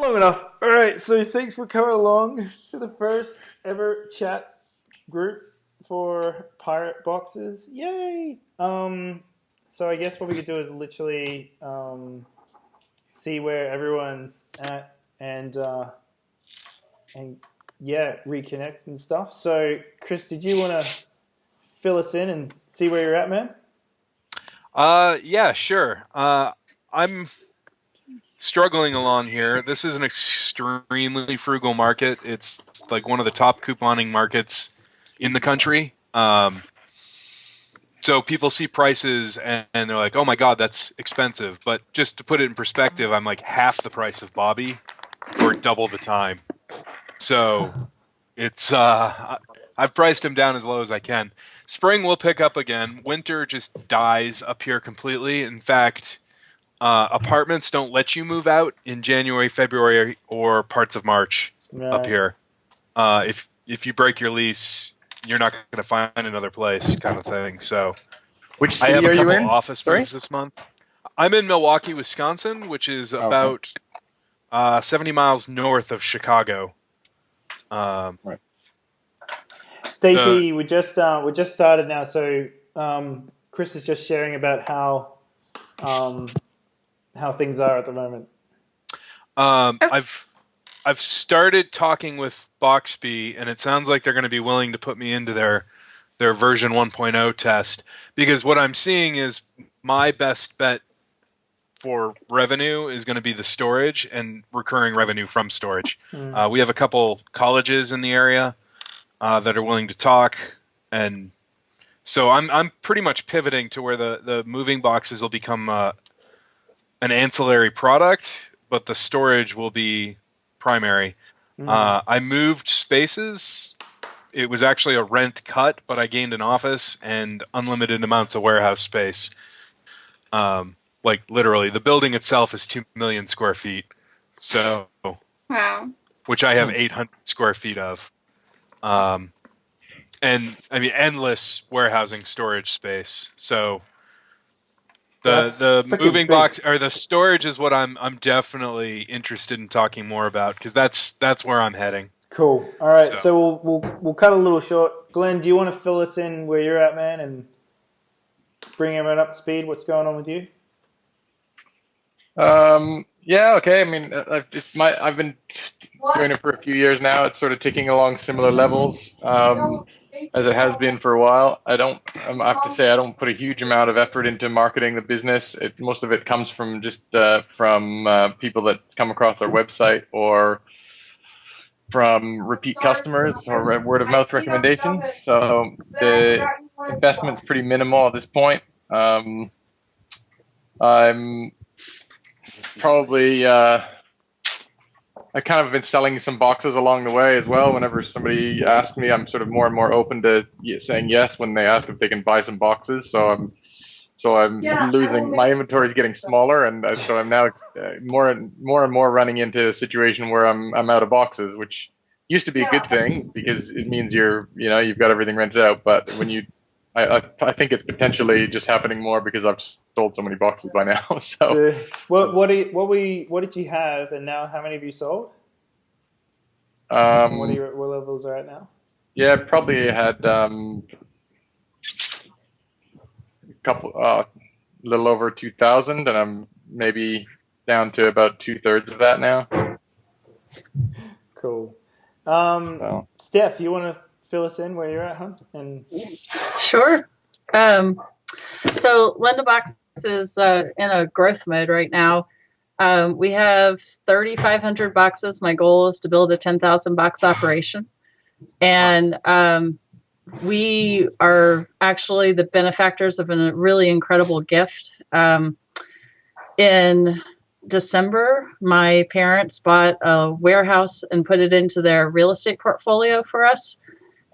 Long enough. All right, so thanks for coming along to the first ever chat group for Pirate Boxes. Yay! So I guess what we could do is literally see where everyone's at and yeah, reconnect and stuff. So Chris, did you want to fill us in and see where you're at, man? Yeah, sure. I'm struggling along here. This is an extremely frugal market. It's like one of the top couponing markets in the country. So people see prices and they're like, "Oh my God, that's expensive." But just to put it in perspective, I'm like half the price of Bobby for double the time. So it's I've priced him down as low as I can. Spring will pick up again. Winter just dies up here completely. In fact, apartments don't let you move out in January, February, or parts of March up here. If you break your lease, you're not going to find another place, kind of thing. So, which city I have a are you couple in? office moves this month. I'm in Milwaukee, Wisconsin, which is about 70 miles north of Chicago. Right. Stacy, we just started now, so Chris is just sharing about how things are at the moment. I've started talking with Boxby, and it sounds like they're going to be willing to put me into their version 1.0 test, because what I'm seeing is my best bet for revenue is going to be the storage and recurring revenue from storage. We have a couple colleges in the area that are willing to talk, and so I'm pretty much pivoting to where the moving boxes will become an ancillary product, but the storage will be primary. I moved spaces. It was actually a rent cut, but I gained an office and unlimited amounts of warehouse space. Like literally, the building itself is 2 million square feet. So, wow, which I have 800 square feet of. And I mean, endless warehousing storage space. So the moving box or the storage is what I'm definitely interested in talking more about, because that's where I'm heading. Cool. All right, so we'll cut a little short. Glenn, do you want to fill us in where you're at, man, and bring everyone up to speed? What's going on with you? Yeah, okay. I mean, I've been doing it for a few years now. It's sort of ticking along similar levels as it has been for a while. I have to say I don't put a huge amount of effort into marketing the business. Most of it comes from just from people that come across our website or from repeat customers or word of mouth recommendations. So the investment's pretty minimal at this point. I'm probably I kind of have been selling some boxes along the way as well. Whenever somebody asks me, I'm sort of more and more open to saying yes when they ask if they can buy some boxes. So I'm losing, my inventory is getting smaller, and so I'm now more and more running into a situation where I'm out of boxes, which used to be a good thing because it means you've got everything rented out. But when I think it's potentially just happening more because I've sold so many boxes by now. So what did you have, and now how many have you sold? What levels are at now? Yeah, probably had a couple, a little over 2,000, and I'm maybe down to about 2/3 of that now. Cool. Steph, you want to fill us in where you're at, huh? And sure. So Lendabox is in a growth mode right now. We have 3,500 boxes. My goal is to build a 10,000 box operation. And we are actually the benefactors of a really incredible gift. In December, my parents bought a warehouse and put it into their real estate portfolio for us.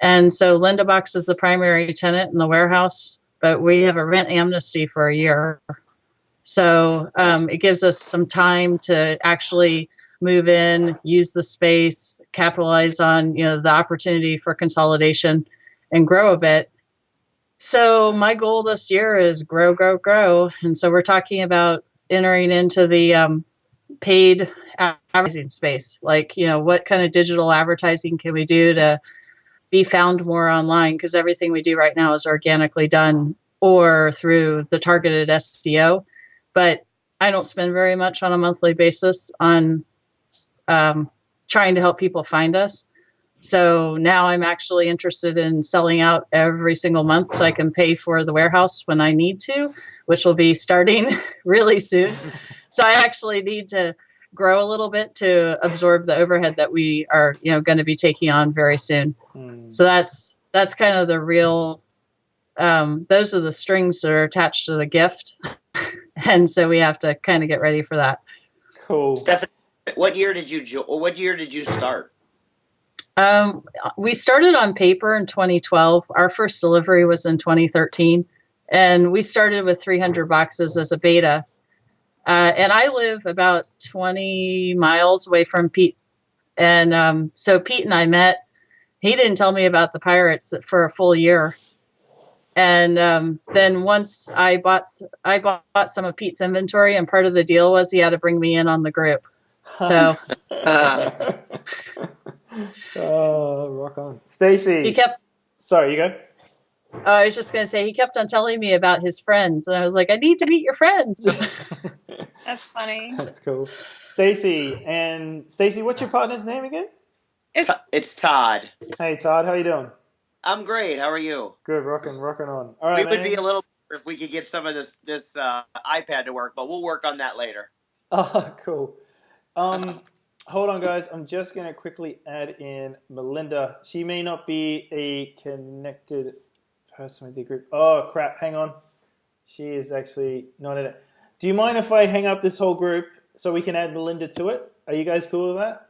And so Lendabox is the primary tenant in the warehouse, but we have a rent amnesty for a year. So it gives us some time to actually move in, use the space, capitalize on the opportunity for consolidation, and grow a bit. So my goal this year is grow. And so we're talking about entering into the paid advertising space. Like, what kind of digital advertising can we do to be found more online? Because everything we do right now is organically done or through the targeted SEO. But I don't spend very much on a monthly basis on trying to help people find us. So now I'm actually interested in selling out every single month so I can pay for the warehouse when I need to, which will be starting really soon. So I actually need to grow a little bit to absorb the overhead that we are, going to be taking on very soon. So that's kind of the real, those are the strings that are attached to the gift. And so we have to kind of get ready for that. Cool. Stephanie, what year did you start? We started on paper in 2012. Our first delivery was in 2013. And we started with 300 boxes as a beta. And I live about 20 miles away from Pete. And so Pete and I met. He didn't tell me about the pirates for a full year. And then once I bought some of Pete's inventory, and part of the deal was he had to bring me in on the group. So rock on. Stacy. Sorry, you go. I was just going to say, he kept on telling me about his friends, and I was like, I need to meet your friends. That's funny. That's cool. Stacy, what's your partner's name again? It's Todd. Hey, Todd, how you doing? I'm great. How are you? Good, rocking on. All right, we would be a little if we could get some of this iPad to work, but we'll work on that later. Oh, cool. Hold on, guys. I'm just going to quickly add in Melinda. She may not be a connected person with the group. Oh, crap. Hang on. She is actually not in it. Do you mind if I hang up this whole group so we can add Melinda to it? Are you guys cool with that?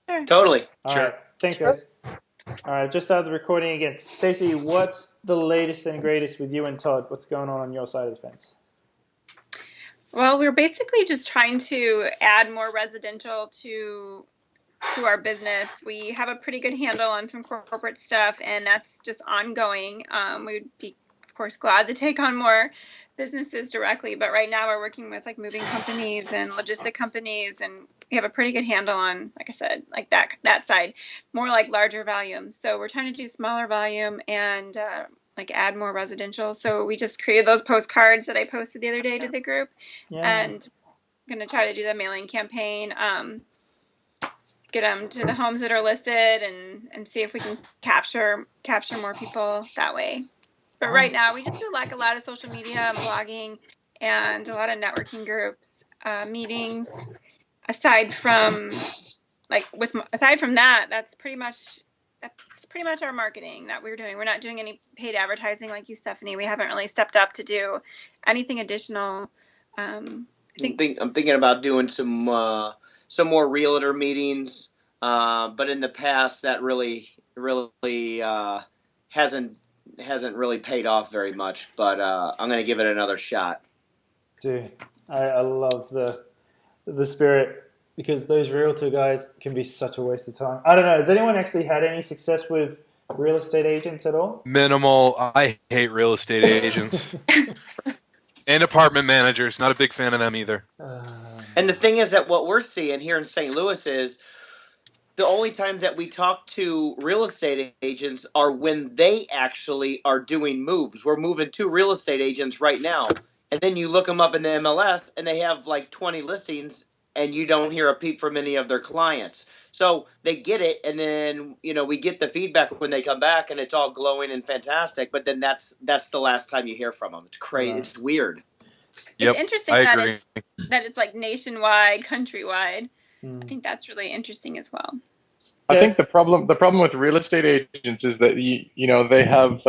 Sure. Totally. All Sure. right. Thanks, guys. All right. Just started the recording again. Stacy, what's the latest and greatest with you and Todd? What's going on your side of the fence? Well, we're basically just trying to add more residential to our business. We have a pretty good handle on some corporate stuff, and that's just ongoing. We'd be, of course, glad to take on more businesses directly, but right now we're working with like moving companies and logistic companies, and we have a pretty good handle on, like I said, like that side, more like larger volume. So we're trying to do smaller volume and like add more residential. So we just created those postcards that I posted the other day to the group, and I'm going to try to do the mailing campaign, get them to the homes that are listed, and see if we can capture more people that way. But right now we just do like a lot of social media and blogging and a lot of networking groups, meetings. Aside from that, that's pretty much our marketing that we're doing. We're not doing any paid advertising like you, Stephanie. We haven't really stepped up to do anything additional. I'm thinking about doing some more realtor meetings, but in the past that really hasn't really paid off very much. But I'm going to give it another shot. Dude, I love the spirit, because those realtor guys can be such a waste of time. I don't know. Has anyone actually had any success with real estate agents at all? Minimal. I hate real estate agents. And apartment managers. Not a big fan of them either. And the thing is that what we're seeing here in St. Louis is the only times that we talk to real estate agents are when they actually are doing moves. We're moving 2 real estate agents right now. And then you look them up in the MLS and they have like 20 listings, and you don't hear a peep from any of their clients. So they get it, and then we get the feedback when they come back, and it's all glowing and fantastic. But then that's the last time you hear from them. It's crazy. It's weird. Yep, it's interesting that it's like nationwide, countrywide. I think that's really interesting as well. I think the problem with real estate agents is that they have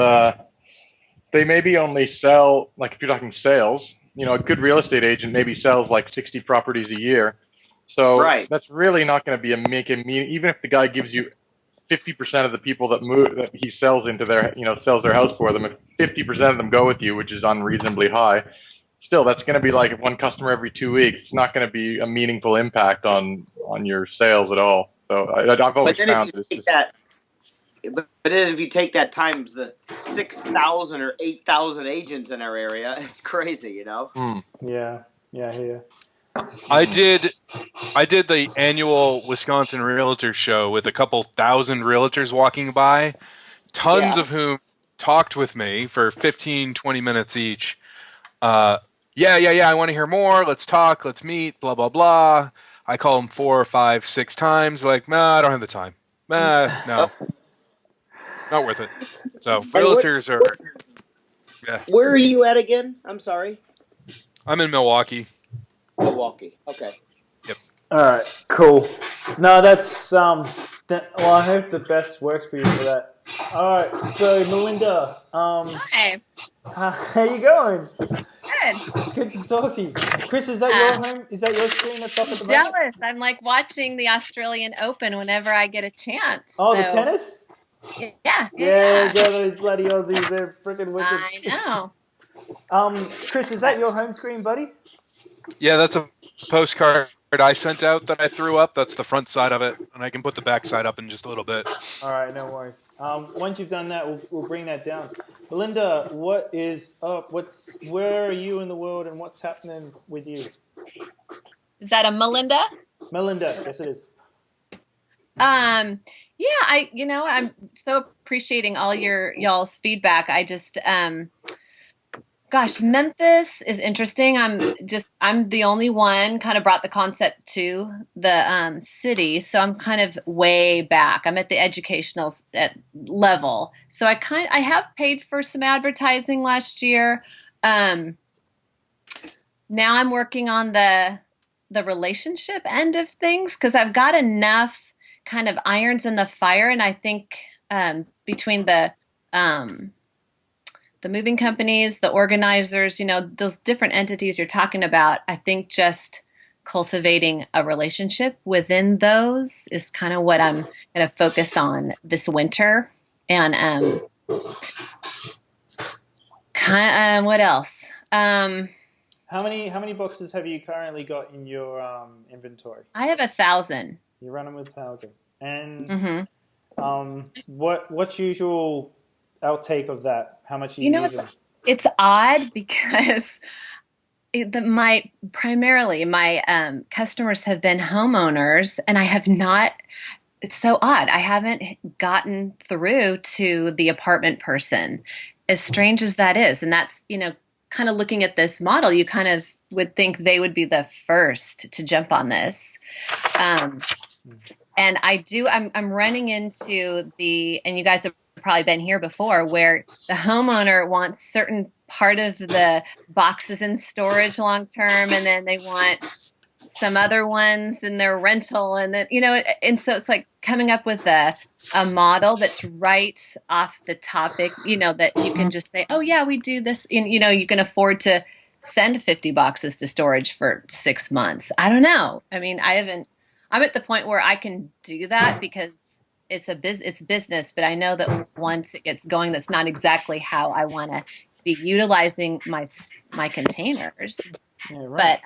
they maybe only sell, like if you're talking sales, a good real estate agent maybe sells like 60 properties a year. So That's really not going to be even if the guy gives you 50% of the people that he sells into their, sells their house for them, if 50% of them go with you, which is unreasonably high, still that's going to be like one customer every 2 weeks. It's not going to be a meaningful impact on your sales at all. So I've always found this. But then if you take that times the 6,000 or 8,000 agents in our area, it's crazy, Yeah, I hear. I did the annual Wisconsin Realtor Show with a couple thousand realtors walking by, tons Yeah. of whom talked with me for 15, 20 minutes each. Yeah, I want to hear more. Let's talk. Let's meet. Blah, blah, blah. I call them 4 or 5, 6 times. Like, nah, I don't have the time. No, not worth it. So And realtors are, yeah. where are you at again? I'm sorry. I'm in Milwaukee. Milwaukee. Okay. Yep. All right, cool. No, that's well, I hope the best works for you for that. All right, so Melinda, Hi. how you going? Good. It's good to talk to you. Chris, is that your home? Is that your screen that's up at the moment? Jealous. I'm like watching the Australian Open whenever I get a chance. Oh, so, the tennis? Yeah. Yeah, go those bloody Aussies. They're freaking wicked. I know. Chris, is that your home screen, buddy? Yeah, that's a postcard I sent out that I threw up. That's the front side of it, and I can put the back side up in just a little bit. All right, no worries. Once you've done that, we'll bring that down. Melinda, what is up? Where are you in the world, and what's happening with you? Is that a Melinda? Melinda, yes, it is. Yeah, I'm so appreciating all y'all's feedback. I just, gosh, Memphis is interesting. I'm the only one kind of brought the concept to the city, so I'm kind of way back. I'm at the educational level, so I have paid for some advertising last year. Now I'm working on the relationship end of things because I've got enough kind of irons in the fire, and I think between the moving companies, the organizers, those different entities you're talking about, I think just cultivating a relationship within those is kind of what I'm going to focus on this winter. And what else? How many boxes have you currently got in your inventory? I have 1,000. You're running with 1,000. And what's usual outtake of that? How much are you using? It's odd because primarily my customers have been homeowners, and I have not. It's so odd. I haven't gotten through to the apartment person, as strange as that is. And that's, kind of looking at this model, you kind of would think they would be the first to jump on this. And I'm running into and you guys have probably been here before, where the homeowner wants certain part of the boxes in storage long term, and then they want some other ones in their rental, and then and so it's like coming up with a model that's right off the topic, that you can just say, oh yeah, we do this, and you can afford to send 50 boxes to storage for 6 months. I don't know. I mean, I'm at the point where I can do that because it's business, but I know that once it gets going, that's not exactly how I want to be utilizing my containers. Yeah, right.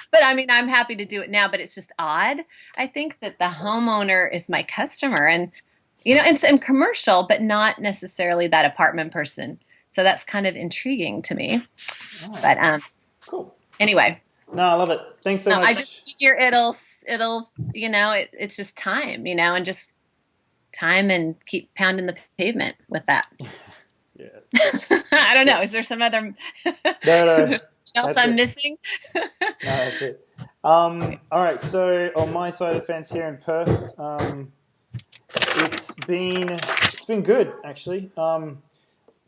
But I mean, I'm happy to do it now, but it's just odd. I think that the homeowner is my customer, and and commercial, but not necessarily that apartment person. So that's kind of intriguing to me. Oh, but cool. Anyway. No, I love it. Thanks so much. I just figure it'll it's just time, and just time, and keep pounding the pavement with that. Yeah. I don't know. Is there some other? No. Is there something else I'm it. missing? No, that's it. All right. So on my side of the fence here in Perth, it's been good actually.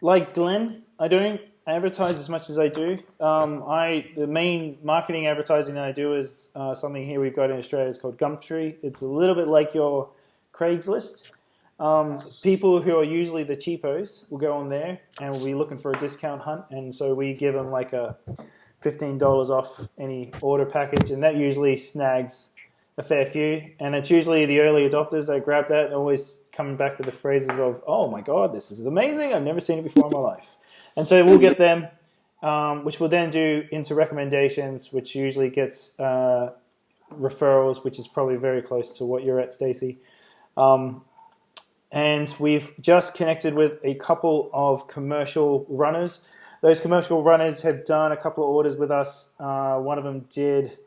Like Glenn, I don't advertise as much as I do. The main marketing advertising that I do is something here we've got in Australia. It's called Gumtree. It's a little bit like your Craigslist. People who are usually the cheapos will go on there and will be looking for a discount hunt, and so we give them like a $15 off any order package, and that usually snags a fair few. And it's usually the early adopters that grab that and always coming back with the phrases of, oh my God, this is amazing. I've never seen it before in my life. And so we'll get them, which we'll then do into recommendations, which usually gets referrals, which is probably very close to what you're at, Stacey. And we've just connected with a couple of commercial runners. Those commercial runners have done a couple of orders with us. One of them did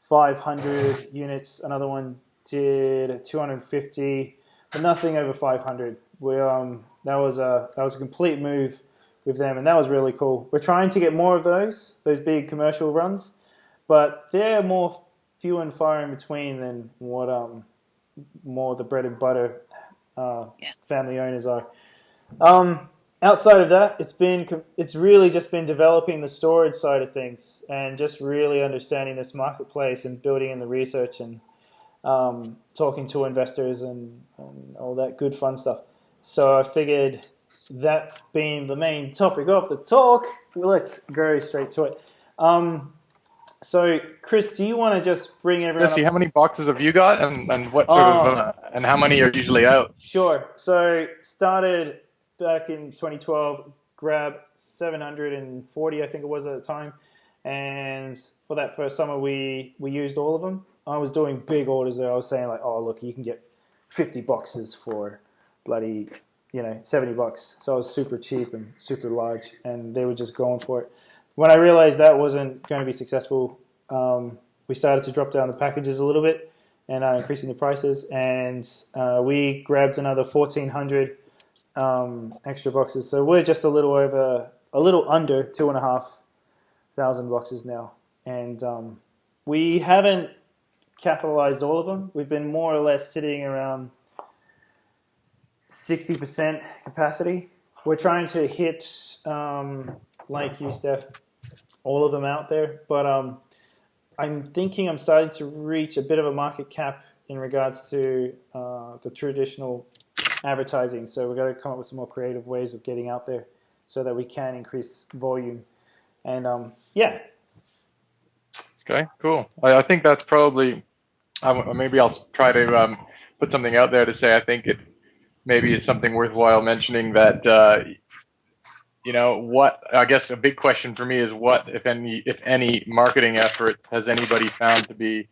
500 units. Another one did 250, but nothing over 500. That was a complete move with them, and that was really cool. We're trying to get more of those big commercial runs, but they're more few and far in between than what more the bread and butter family owners are. Outside of that, it's really just been developing the storage side of things and just really understanding this marketplace and building in the research and talking to investors and all that good fun stuff. So I figured, that being the main topic of the talk, let's go straight to it. So Chris, do you want to just bring everyone Jesse, up? how many boxes have you got, and what sort of and how many are usually out? Sure. So started back in 2012, grabbed 740, I think it was at the time. And for that first summer, we used all of them. I was doing big orders there. I was saying like, oh, look, you can get 50 boxes for bloody, $70. So I was super cheap and super large, and they were just going for it. When I realized that wasn't going to be successful, we started to drop down the packages a little bit and increasing the prices. And we grabbed another 1,400 extra boxes. So we're just a little under 2,500 boxes now. And we haven't capitalized all of them. We've been more or less sitting around 60% capacity. We're trying to hit, like you, Steph, all of them out there. But I'm thinking I'm starting to reach a bit of a market cap in regards to the traditional advertising. So we've got to come up with some more creative ways of getting out there so that we can increase volume. And yeah. Okay, cool. I think that's probably, maybe I'll try to put something out there to say I think it maybe is something worthwhile mentioning that, what, I guess a big question for me is what, if any marketing efforts has anybody found to be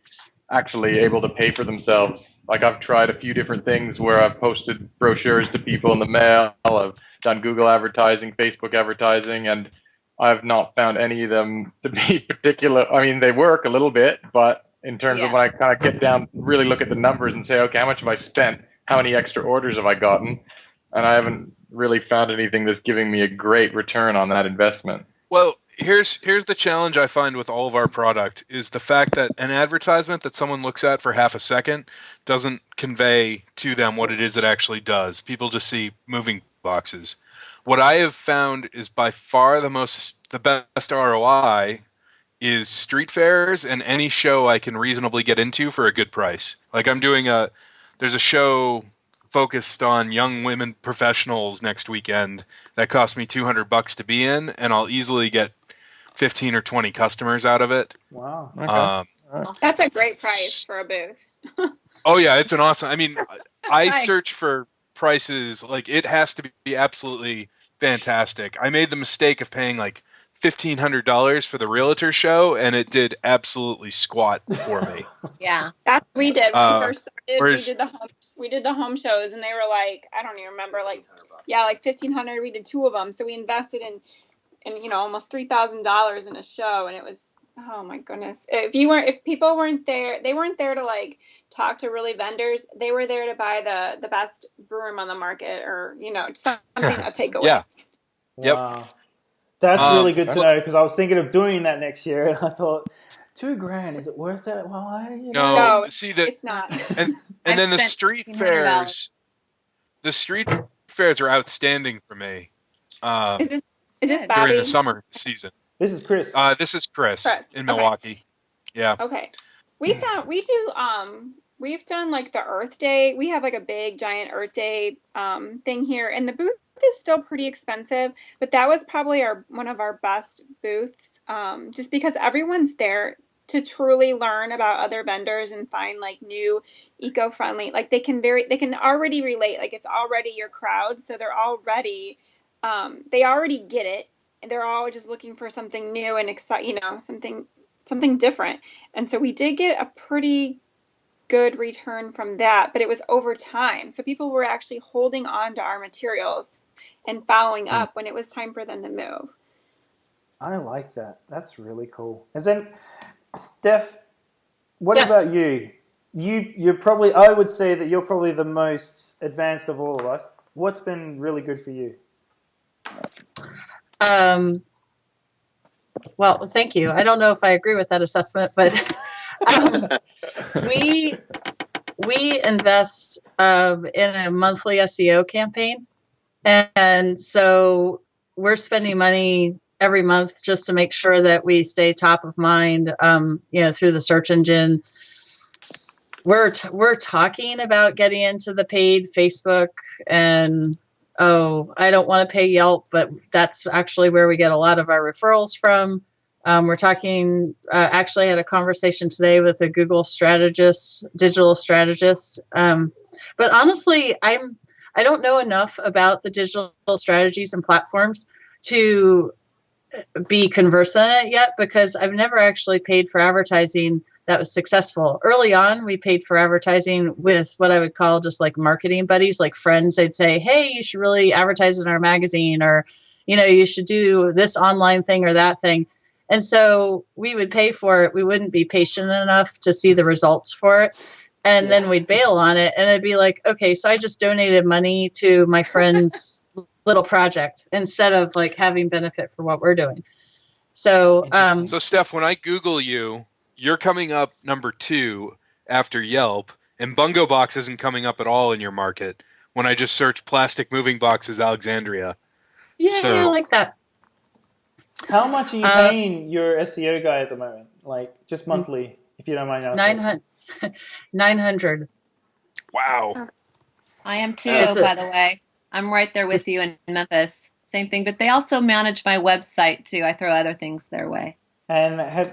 actually able to pay for themselves? Like, I've tried a few different things where I've posted brochures to people in the mail, I've done Google advertising, Facebook advertising, and I've not found any of them to be particular. I mean, they work a little bit, but in terms of when I kind of get down, really look at the numbers and say, okay, how much have I spent? How many extra orders have I gotten? And I haven't really found anything that's giving me a great return on that investment. Well, here's the challenge I find with all of our product is the fact that an advertisement that someone looks at for half a second doesn't convey to them what it is it actually does. People just see moving boxes. What I have found is by far the best ROI is street fairs and any show I can reasonably get into for a good price. Like there's a show focused on young women professionals next weekend that cost me $200 to be in, and I'll easily get 15 or 20 customers out of it. Wow. Okay. That's a great price for a booth. Oh yeah, it's an awesome. I mean, I search for prices like it has to be absolutely fantastic. I made the mistake of paying like $1,500 for the realtor show, and it did absolutely squat for me. Yeah, that's what we did when we first started. Whereas, we did the home shows, and they were like, I don't even remember, like 1,500. We did 2 of them, so we invested in almost $3,000 in a show, and it was, oh my goodness. If people weren't there, they weren't there to like talk to really vendors. They were there to buy the best broom on the market, or something a takeaway. Yeah. Wow. Yep. That's really good to know, because I was thinking of doing that next year, and I thought, $2,000, is it worth it? Well, No, see it's not. And then the street fairs. The street fairs are outstanding for me. Is this Bobby? During the summer season. This is Chris. This is Chris in Milwaukee. Yeah. Okay. We've done like the Earth Day. We have like a big giant Earth Day thing here, and the booth is still pretty expensive, but that was probably one of our best booths, just because everyone's there to truly learn about other vendors and find like new eco-friendly, like they can already relate, like it's already your crowd, so they're already they already get it, and they're all just looking for something new and something different. And so we did get a pretty good return from that, but it was over time, so people were actually holding on to our materials and following up when it was time for them to move. I like that. That's really cool. And then, Steph, what Yes. about you? You're probably, I would say that you're probably the most advanced of all of us. What's been really good for you? Well, thank you. I don't know if I agree with that assessment, but um, we invest in a monthly SEO campaign, and so we're spending money every month just to make sure that we stay top of mind. Through the search engine. We're talking about getting into the paid Facebook, and I don't want to pay Yelp, but that's actually where we get a lot of our referrals from. We're talking. Actually, I had a conversation today with a Google digital strategist. But honestly, I don't know enough about the digital strategies and platforms to be conversant in it yet, because I've never actually paid for advertising that was successful. Early on, we paid for advertising with what I would call just like marketing buddies, like friends. They'd say, hey, you should really advertise in our magazine, or, you should do this online thing or that thing. And so we would pay for it. We wouldn't be patient enough to see the results for it. And then we'd bail on it. And it'd be like, okay, so I just donated money to my friend's little project instead of like having benefit for what we're doing. So, So Steph, when I Google you, you're coming up number 2 after Yelp, and Bungo Box isn't coming up at all in your market when I just search plastic moving boxes Alexandria. yeah, I like that. How much are you paying your SEO guy at the moment? Like, just monthly, if you don't mind asking. 900. Wow. I am too, by the way. I'm right there with you in Memphis. Same thing, but they also manage my website too. I throw other things their way. And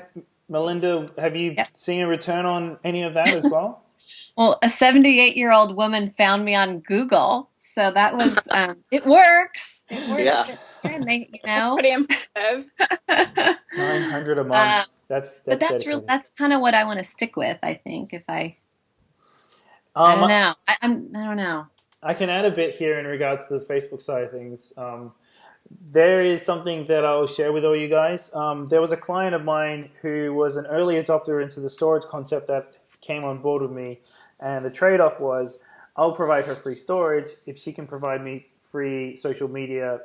Melinda, have you seen a return on any of that as well? Well, a 78-year-old woman found me on Google, so that was it works. It works. Yeah. And they, Pretty impressive. 900 a month. That's that's kind of what I want to stick with. I think if I don't know. I don't know. I can add a bit here in regards to the Facebook side of things. There is something that I'll share with all you guys. There was a client of mine who was an early adopter into the storage concept that came on board with me. And the trade-off was I'll provide her free storage if she can provide me free social media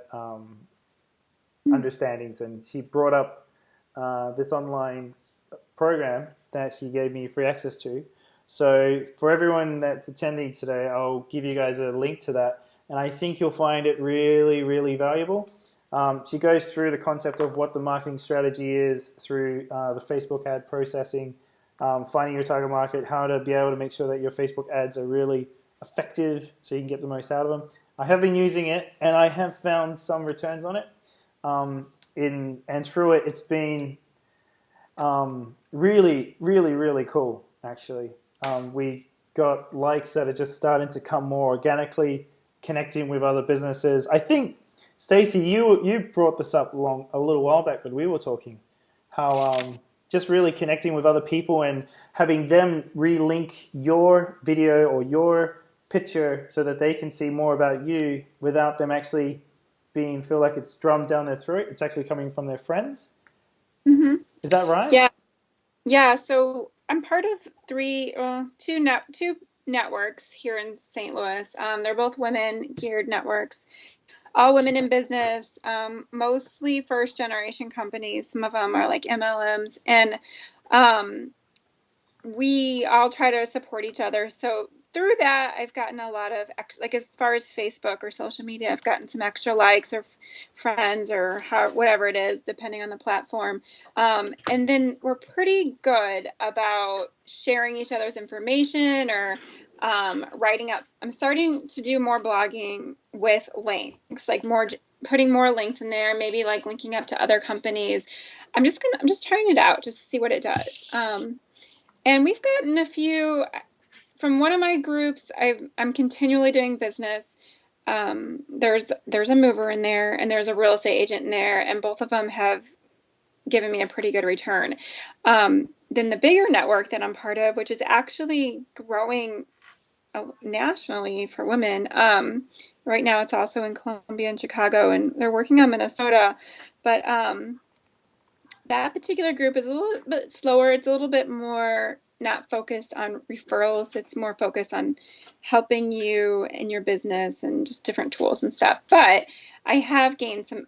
understandings. And she brought up this online program that she gave me free access to. So for everyone that's attending today, I'll give you guys a link to that. And I think you'll find it really, really valuable. She goes through the concept of what the marketing strategy is through the Facebook ad processing, finding your target market, how to be able to make sure that your Facebook ads are really effective so you can get the most out of them. I have been using it, and I have found some returns on it. And through it, it's been really, really, really cool, actually. We got likes that are just starting to come more organically, connecting with other businesses. I think, Stacey, you brought this up a little while back when we were talking, how just really connecting with other people and having them relink your video or your picture so that they can see more about you without them actually feel like it's drummed down their throat. It's actually coming from their friends. Mm-hmm. Is that right? Yeah. So I'm part of two networks here in St. Louis. They're both women-geared networks, all women in business, mostly first-generation companies. Some of them are like MLMs, and we all try to support each other. So through that, I've gotten a lot of, like, as far as Facebook or social media, I've gotten some extra likes or friends or whatever it is, depending on the platform. And then we're pretty good about sharing each other's information or writing up. I'm starting to do more blogging with links, like putting more links in there, maybe like linking up to other companies. I'm just trying it out just to see what it does. And we've gotten a few from one of my groups. I'm continually doing business. There's a mover in there and there's a real estate agent in there, and both of them have given me a pretty good return. Then the bigger network that I'm part of, which is actually growing nationally for women. Right now it's also in Columbia and Chicago, and they're working on Minnesota. But that particular group is a little bit slower. It's a little bit more not focused on referrals. It's more focused on helping you in your business and just different tools and stuff. But I have gained some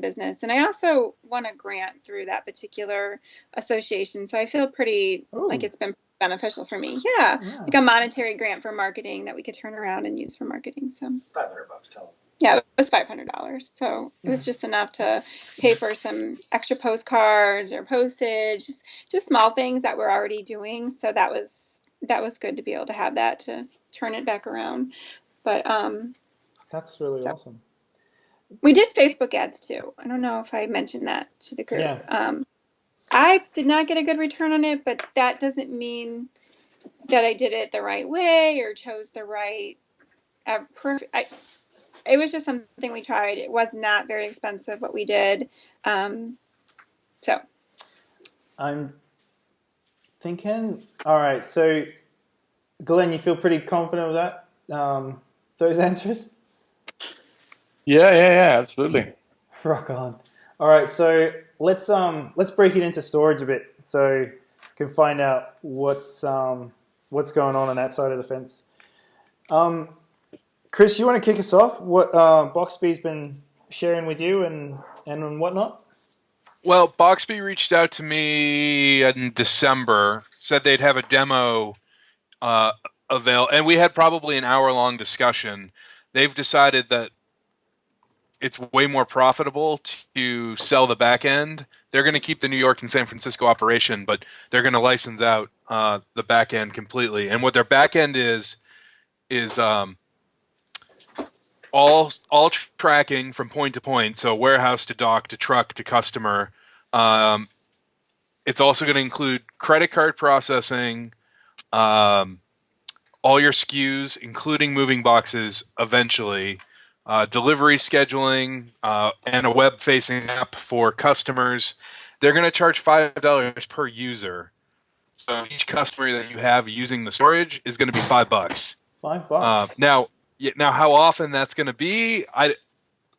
business, and I also won a grant through that particular association. So I feel pretty like it's been beneficial for me. Yeah, like a monetary grant for marketing that we could turn around and use for marketing. So $500, tell them. yeah, it was $500. So it was just enough to pay for some extra postcards or postage, just small things that we're already doing. So that was good to be able to have that to turn it back around. But that's really awesome. We did Facebook ads too. I don't know if I mentioned that to the group. Yeah. I did not get a good return on it, but that doesn't mean that I did it the right way or chose the right it was just something we tried. It was not very expensive what we did. So I'm thinking, all right, so Glenn, you feel pretty confident with that? Those answers? Yeah, absolutely. Rock on. All right, so let's break it into storage a bit so you can find out what's going on that side of the fence. Chris, you want to kick us off? What Boxbee's been sharing with you and whatnot? Well, Boxbee reached out to me in December, said they'd have a demo avail, and we had probably an hour-long discussion. They've decided that it's way more profitable to sell the back end. They're going to keep the New York and San Francisco operation, but they're going to license out the back end completely. And what their back end is all tracking from point to point, so warehouse to dock to truck to customer. It's also going to include credit card processing, all your SKUs, including moving boxes eventually, delivery scheduling, and a web-facing app for customers. They're going to charge $5 per user. So each customer that you have using the storage is going to be $5. $5. Now, how often that's going to be?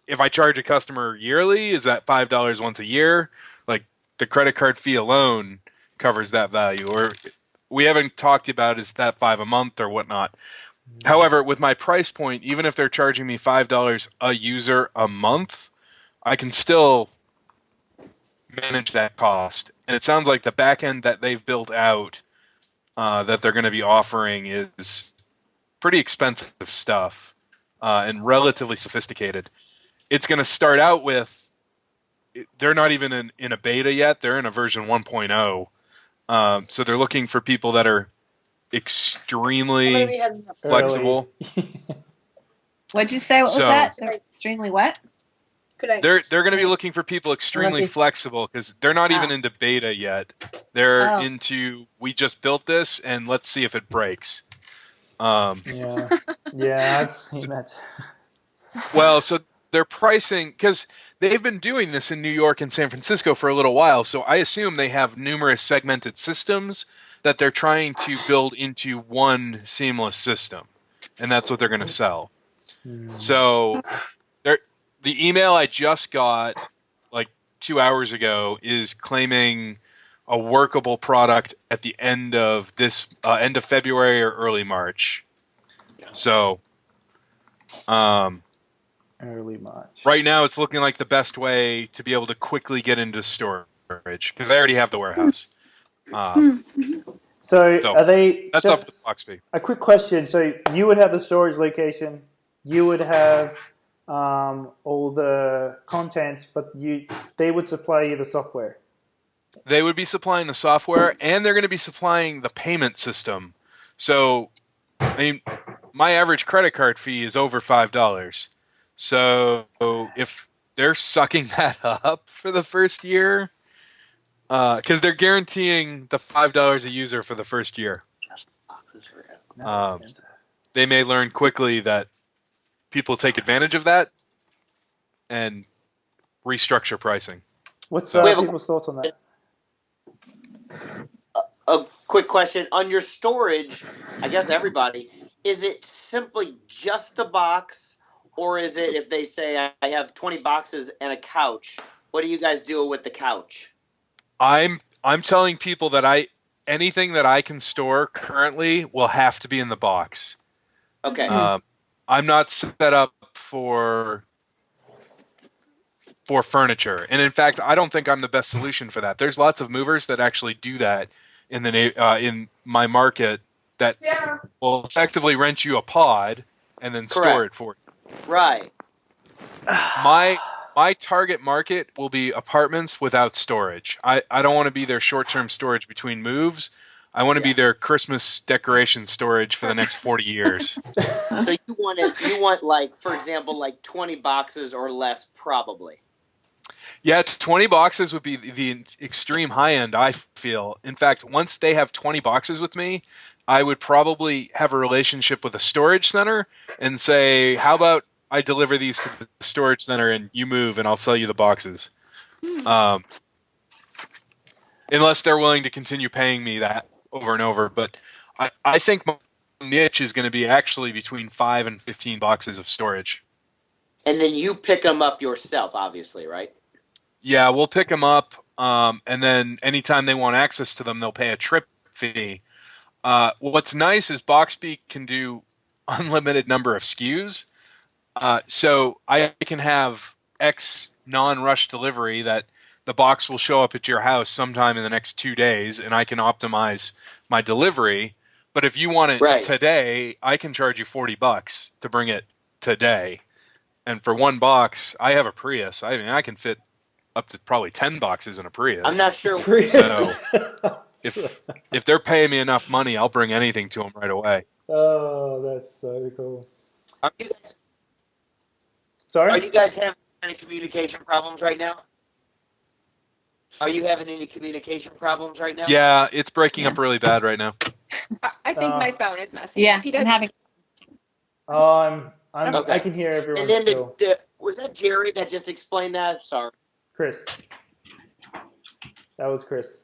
If I charge a customer yearly, is that $5 once a year? Like the credit card fee alone covers that value, or we haven't talked about is that $5 a month or whatnot. However, with my price point, even if they're charging me $5 a user a month, I can still manage that cost. And it sounds like the back end that they've built out that they're going to be offering is pretty expensive stuff and relatively sophisticated. It's going to start out with, they're not even in a beta yet. They're in a version 1.0. So they're looking for people that are extremely flexible. What'd you say? What was that? They're extremely what? They're going to be looking for people extremely flexible because they're not even into beta yet. They're into, we just built this and let's see if it breaks. Yeah, I've seen that. Well, so they're pricing, because they've been doing this in New York and San Francisco for a little while, so I assume they have numerous segmented systems that they're trying to build into one seamless system, and that's what they're going to sell. So the email I just got like 2 hours ago is claiming a workable product at the end of end of February or early March. So, early March. Right now, it's looking like the best way to be able to quickly get into storage because they already have the warehouse. So are they? That's up with Boxbee. A quick question. So you would have the storage location, you would have all the contents, but they would supply you the software. They would be supplying the software, and they're going to be supplying the payment system. So, I mean, my average credit card fee is over $5. So if they're sucking that up for the first year, because they're guaranteeing the $5 a user for the first year, they may learn quickly that people take advantage of that and restructure pricing. What's people's thoughts on that? A quick question on your storage. I guess everybody, is it simply just the box, or is it if they say I have 20 boxes and a couch? What do you guys do with the couch? I'm telling people that anything that I can store currently will have to be in the box. Okay. I'm not set up for furniture, and in fact, I don't think I'm the best solution for that. There's lots of movers that actually do that in my market that will effectively rent you a pod and then store it for you. Right. My target market will be apartments without storage. I don't want to be their short-term storage between moves. I want to be their Christmas decoration storage for the next 40 years. So you want like, for example, like 20 boxes or less, probably. Yeah, 20 boxes would be the extreme high end, I feel. In fact, once they have 20 boxes with me, I would probably have a relationship with a storage center and say, how about I deliver these to the storage center and you move and I'll sell you the boxes. Unless they're willing to continue paying me that over and over. But I think my niche is going to be actually between 5 and 15 boxes of storage. And then you pick them up yourself, obviously, right? Yeah, we'll pick them up, and then anytime they want access to them, they'll pay a trip fee. What's nice is Boxbee can do unlimited number of SKUs. So I can have X non-rush delivery that the box will show up at your house sometime in the next 2 days, and I can optimize my delivery. But if you want it today, I can charge you $40 to bring it today. And for one box, I have a Prius. I mean, I can fit up to probably 10 boxes in a Prius. I'm not sure. So if they're paying me enough money, I'll bring anything to them right away. Oh, that's so cool. Are you guys, Sorry? Are you guys having any communication problems right now? Are you having any communication problems right now? Yeah, it's breaking up really bad right now. I think my phone is messing. Yeah, He does. I'm having. Okay. I can hear everyone And then still. was that Jerry that just explained that? Sorry. Chris. That was Chris.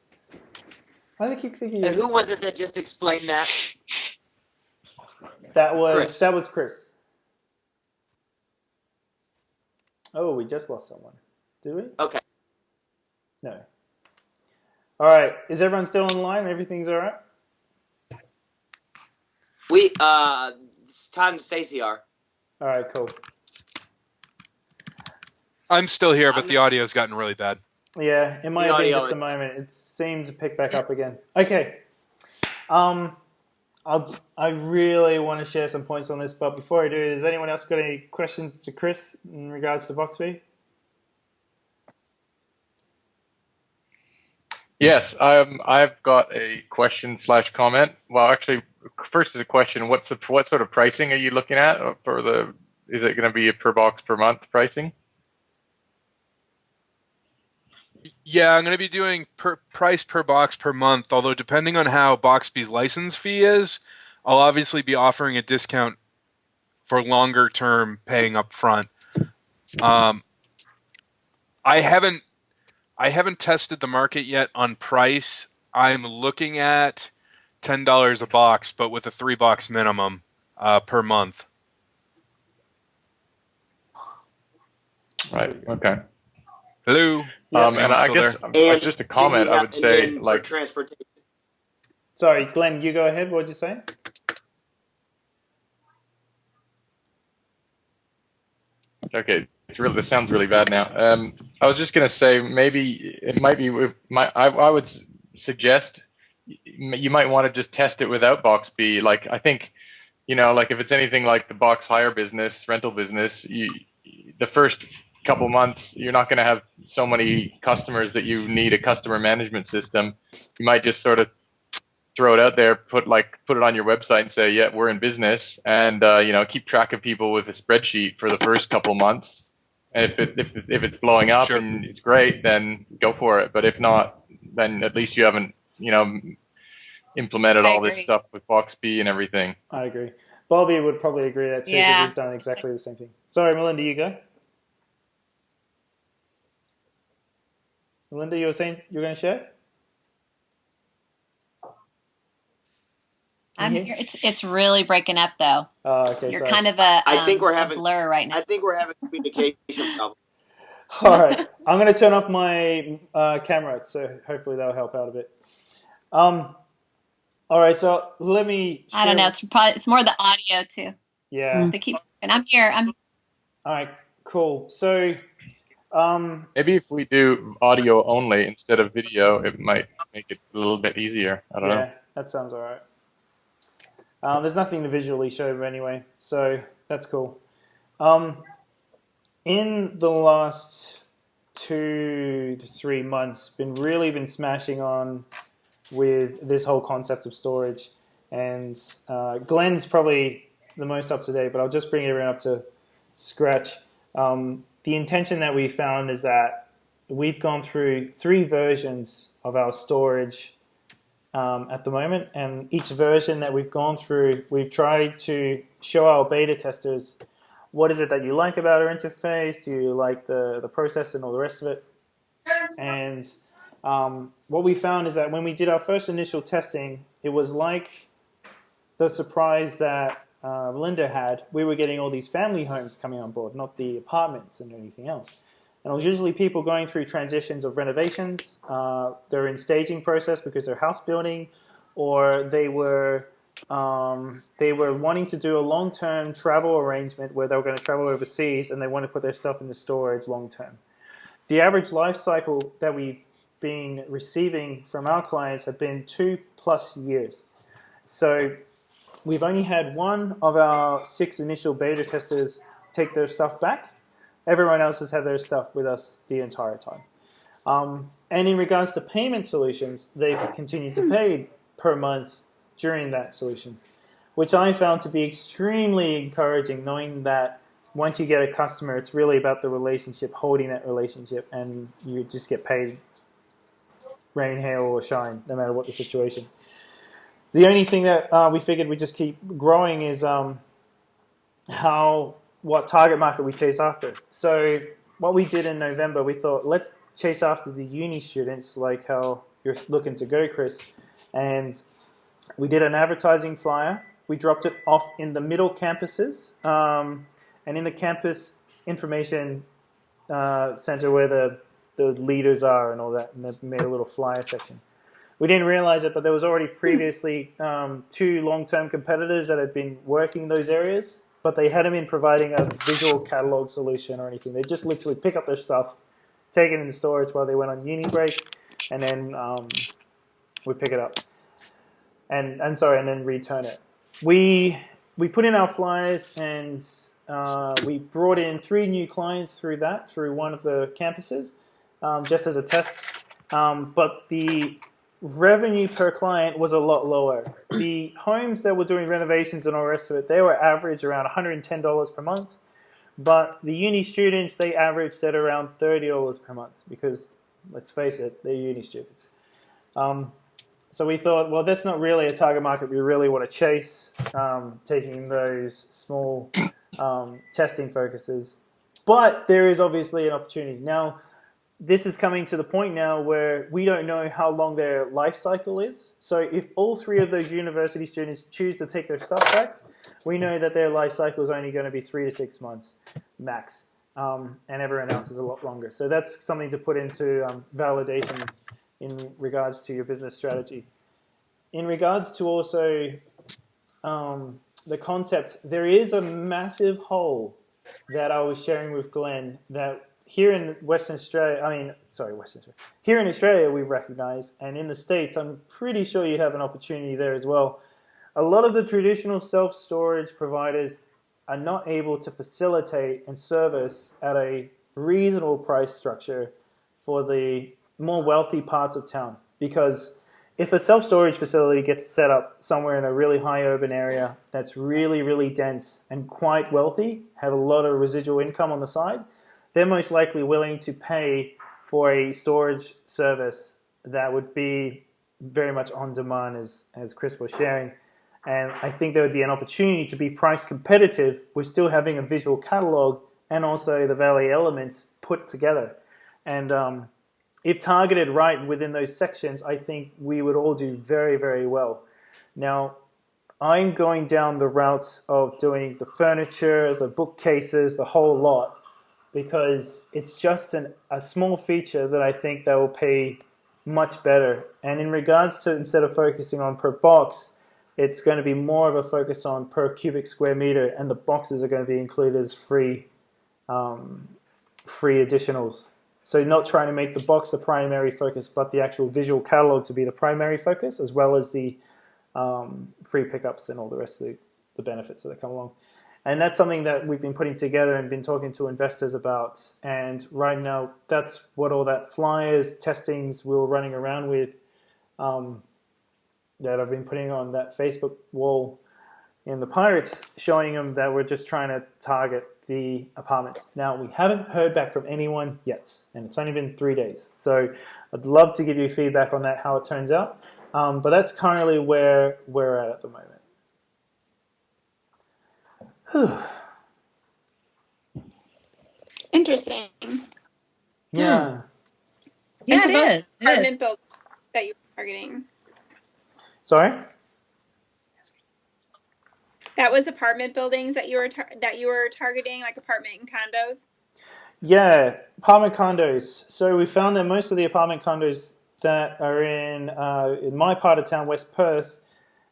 Why do they keep thinking And who was it that just explained that? that was Chris. Chris. Oh, we just lost someone. Did we? Okay. No. All right. Is everyone still online? Everything's all right? Todd and Stacy are. All right, cool. I'm still here, but the audio's gotten really bad. Yeah, it might be just a moment. It seems to pick back up again. Okay. I really want to share some points on this, but before I do, has anyone else got any questions to Chris in regards to Boxbee? Yes, I've got a question/comment. Well, actually, first is a question. What sort of pricing are you looking at for the? Is it going to be a per box per month pricing? Yeah, I'm going to be doing price per box per month, although depending on how Boxbee's license fee is, I'll obviously be offering a discount for longer term paying up front. I haven't tested the market yet on price. I'm looking at $10 a box, but with a 3-box minimum per month. Right. Okay. Hello. And I guess just a comment. I would say like transportation. Sorry, Glenn, you go ahead. What did you say? Okay, this sounds really bad now. I was just gonna say maybe it might be. I would suggest you might want to just test it without Boxbee. Like I think, like if it's anything like the box hire business, rental business, the first couple months you're not going to have so many customers that you need a customer management system. You might just sort of throw it out there, put it on your website and say, yeah, we're in business, and keep track of people with a spreadsheet for the first couple months. And if it's blowing up and it's great, then go for it. But if not, then at least you haven't implemented all this stuff with Boxbee and everything. I agree. Bobby would probably agree with that too, because he's done exactly the same thing. Sorry, Melinda, you go. Melinda, you were saying you were going to share? I'm here. It's really breaking up though. Oh, okay. You're kind of a I think we're having blur right now. I think we're having communication problems. All right, I'm going to turn off my camera, so hopefully that'll help out a bit. All right, so let me. I don't know. It's more the audio too. Yeah. It keeps. And I'm here. All right. Cool. So, Maybe if we do audio only instead of video, it might make it a little bit easier. I don't know. yeah, that sounds all right. There's nothing to visually show anyway, so that's cool. In the last 2 to 3 months, been smashing on with this whole concept of storage, and Glenn's probably the most up to date, but I'll just bring everyone up to scratch. The intention that we found is that we've gone through 3 versions of our storage at the moment, and each version that we've gone through, we've tried to show our beta testers what is it that you like about our interface. Do you like the process and all the rest of it? And what we found is that when we did our first initial testing, it was like the surprise that Linda had. We were getting all these family homes coming on board, not the apartments and anything else. And it was usually people going through transitions of renovations. They're in staging process because they're house building, or they were wanting to do a long-term travel arrangement where they were going to travel overseas and they want to put their stuff into storage long-term. The average life cycle that we've been receiving from our clients have been 2+ years. So we've only had 1 of our 6 initial beta testers take their stuff back. Everyone else has had their stuff with us the entire time. And in regards to payment solutions, they've continued to pay per month during that solution, which I found to be extremely encouraging, knowing that once you get a customer, it's really about the relationship, holding that relationship, and you just get paid rain, hail, or shine, no matter what the situation. The only thing that we figured we'd just keep growing is what target market we chase after. So what we did in November, we thought, let's chase after the uni students, like how you're looking to go, Chris. And we did an advertising flyer. We dropped it off in the middle campuses, and in the campus information center where the leaders are and all that, and they made a little flyer section. We didn't realize it, but there was already previously 2 long-term competitors that had been working those areas, but they hadn't been providing a visual catalog solution or anything. They just literally pick up their stuff, take it into storage while they went on uni break, and then we pick it up and then return it. We put in our flyers, and we brought in 3 new clients through one of the campuses, just as a test. But the revenue per client was a lot lower. The homes that were doing renovations and all the rest of it, they were average around $110 per month. But the uni students, they averaged at around $30 per month because, let's face it, they're uni students. So we thought, well, that's not really a target market we really want to chase, taking those small testing focuses. But there is obviously an opportunity. Now, this is coming to the point now where we don't know how long their life cycle is. So if all 3 of those university students choose to take their stuff back, we know that their life cycle is only going to be 3 to 6 months max, and everyone else is a lot longer. So that's something to put into validation in regards to your business strategy. In regards to also the concept, there is a massive hole that I was sharing with Glenn that here in Western Australia, here in Australia we've recognized, and in the States, I'm pretty sure you'd have an opportunity there as well. A lot of the traditional self-storage providers are not able to facilitate and service at a reasonable price structure for the more wealthy parts of town. Because if a self-storage facility gets set up somewhere in a really high urban area that's really, really dense and quite wealthy, have a lot of residual income on the side, they're most likely willing to pay for a storage service that would be very much on demand, as Chris was sharing. And I think there would be an opportunity to be price competitive with still having a visual catalog and also the value elements put together. And if targeted right within those sections, I think we would all do very, very well. Now, I'm going down the route of doing the furniture, the bookcases, the whole lot, because it's just a small feature that I think that will pay much better. And in regards to, instead of focusing on per box, it's going to be more of a focus on per cubic square meter, and the boxes are going to be included as free additionals. So not trying to make the box the primary focus, but the actual visual catalog to be the primary focus, as well as the free pickups and all the rest of the benefits that come along. And that's something that we've been putting together and been talking to investors about. And right now, that's what all that flyers, testings we were running around with that I've been putting on that Facebook wall in the Pirates, showing them that we're just trying to target the apartments. Now, we haven't heard back from anyone yet, and it's only been 3 days. So I'd love to give you feedback on that, how it turns out. But that's currently where we're at the moment. Interesting. Yeah. Yeah, it is. It Apartment is. building that you were targeting. Sorry? That was apartment buildings that you were targeting, like apartment and condos. Yeah, apartment condos. So we found that most of the apartment condos that are in my part of town, West Perth,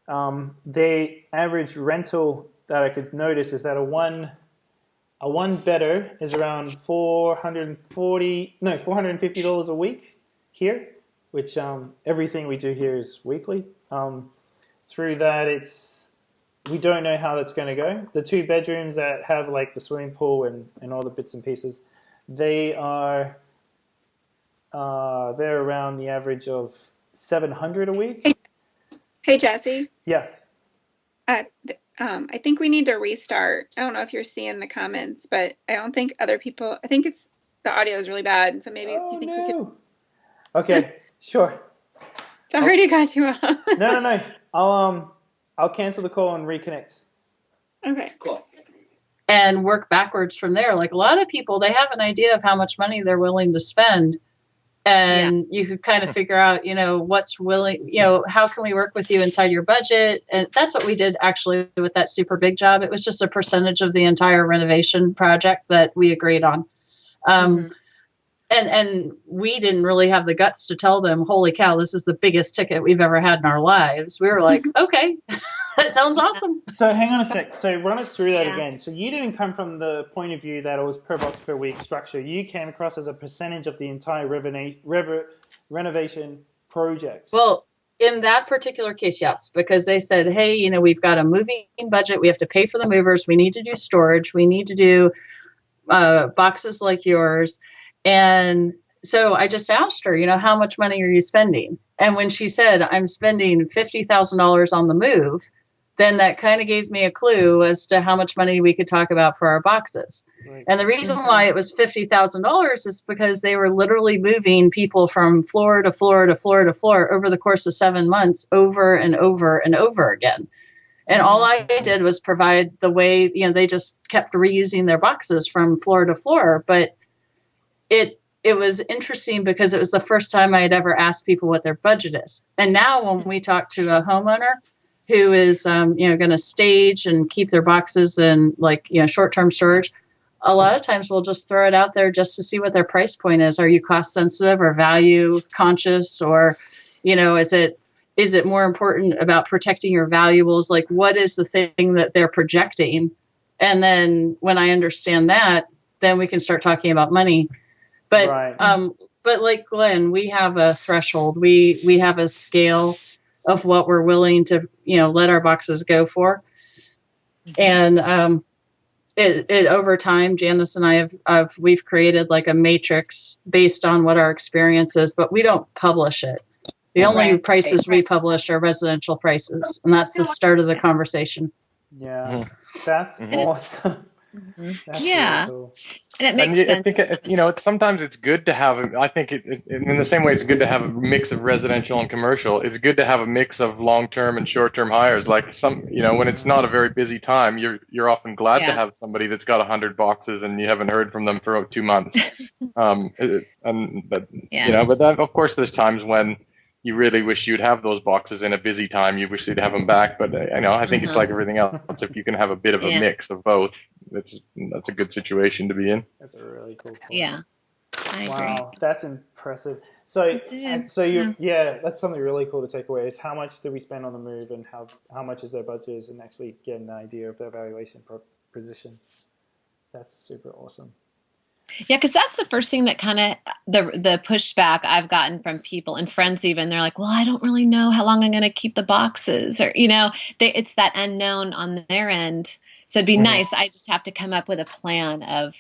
the average rental that I could notice is that a one bedder is around $450 a week here, which everything we do here is weekly. Through that, we don't know how that's going to go. The 2 bedrooms that have like the swimming pool and all the bits and pieces, they're around the average of $700 a week. Hey Jesse. Yeah. I think we need to restart. I don't know if you're seeing the comments, but I don't think other people. I think the audio is really bad, so maybe you think we could. Okay, sure. Sorry to cut you off. No. I'll cancel the call and reconnect. Okay, Cool. And work backwards from there. Like a lot of people, they have an idea of how much money they're willing to spend. And Yes. you could kind of figure out, what's willing, how can we work with you inside your budget? And that's what we did actually with that super big job. It was just a percentage of the entire renovation project that we agreed on. And we didn't really have the guts to tell them, holy cow, this is the biggest ticket we've ever had in our lives. We were like, okay, that sounds awesome. So hang on a sec. So run us through that again. So you didn't come from the point of view that it was per box per week structure. You came across as a percentage of the entire renovation project. Well, in that particular case, yes, because they said, hey, we've got a moving budget. We have to pay for the movers. We need to do storage. We need to do boxes like yours. And so I just asked her, how much money are you spending? And when she said, I'm spending $50,000 on the move, then that kind of gave me a clue as to how much money we could talk about for our boxes. Right. And the reason why it was $50,000 is because they were literally moving people from floor to floor to floor to floor over the course of 7 months, over and over and over again. And all I did was provide the way, they just kept reusing their boxes from floor to floor. But it was interesting because it was the first time I had ever asked people what their budget is. And now when we talk to a homeowner who is, going to stage and keep their boxes in short-term storage, a lot of times we'll just throw it out there just to see what their price point is. Are you cost sensitive or value conscious, or, is it more important about protecting your valuables? Like, what is the thing that they're projecting? And then when I understand that, then we can start talking about money. But, right. But like Glenn, we have a threshold. We have a scale of what we're willing to, let our boxes go for. And it over time, Janice and I we've created like a matrix based on what our experience is, but we don't publish it. The only prices we publish are residential prices, and that's the start of the conversation. Yeah, that's awesome. That's yeah, really cool. And it makes sense. I think sometimes it's good to have. I think in the same way it's good to have a mix of residential and commercial. It's good to have a mix of long-term and short-term hires. Like when it's not a very busy time, you're often glad to have somebody that's got 100 boxes and you haven't heard from them for 2 months. But then of course there's times when you really wish you'd have those boxes in a busy time. You wish you'd have them back. But I think it's like everything else. If you can have a bit of a mix of both, that's a good situation to be in. That's a really cool point. Yeah, I agree. Wow, that's impressive. So, did. so that's something really cool to take away is how much did we spend on the move and how much is their budget and actually get an idea of their valuation position. That's super awesome. Yeah, because that's the first thing that kind of the pushback I've gotten from people and friends even. They're like, well, I don't really know how long I'm going to keep the boxes, or it's that unknown on their end. So it'd be nice. I just have to come up with a plan of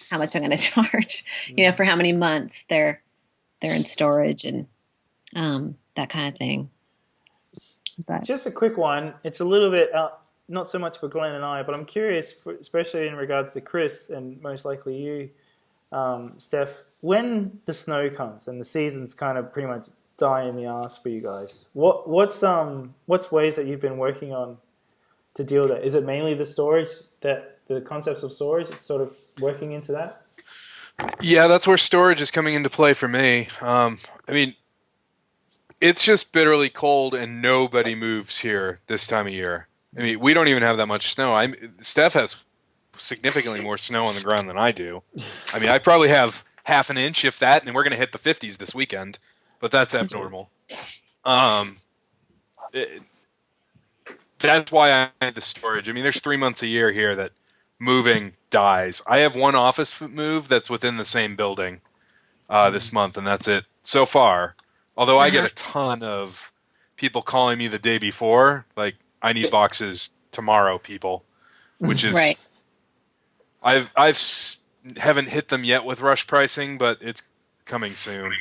how much I'm going to charge, for how many months they're in storage and that kind of thing. But just a quick one. It's a little bit not so much for Glenn and I, but I'm curious, especially in regards to Chris and most likely you, Steph, when the snow comes and the season's kind of pretty much die in the ass for you guys, what's ways that you've been working on to deal with that? Is it mainly the storage, that the concepts of storage, it's sort of working into that? Yeah, that's where storage is coming into play for me. I mean, it's just bitterly cold and nobody moves here this time of year. I mean, we don't even have that much snow. Steph has significantly more snow on the ground than I do. I mean, I probably have half an inch, if that, and we're going to hit the 50s this weekend, but that's abnormal. That's why I had the storage. I mean, there's 3 months a year here that moving dies. I have one office move that's within the same building this month, and that's it so far. Although I get a ton of people calling me the day before, like, I need boxes tomorrow, people, which is right. I haven't hit them yet with rush pricing, but it's coming soon.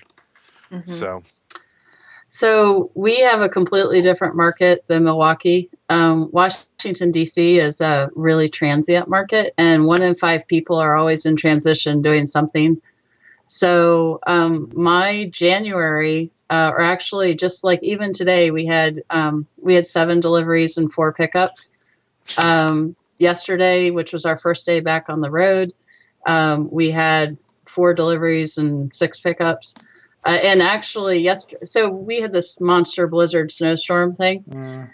So we have a completely different market than Milwaukee. Washington, D.C. is a really transient market, and 1 in 5 people are always in transition doing something. So my January, or actually just like even today, we had 7 deliveries and 4 pickups. Yesterday, which was our first day back on the road, we had 4 deliveries and 6 pickups. And actually, so we had this monster blizzard snowstorm thing.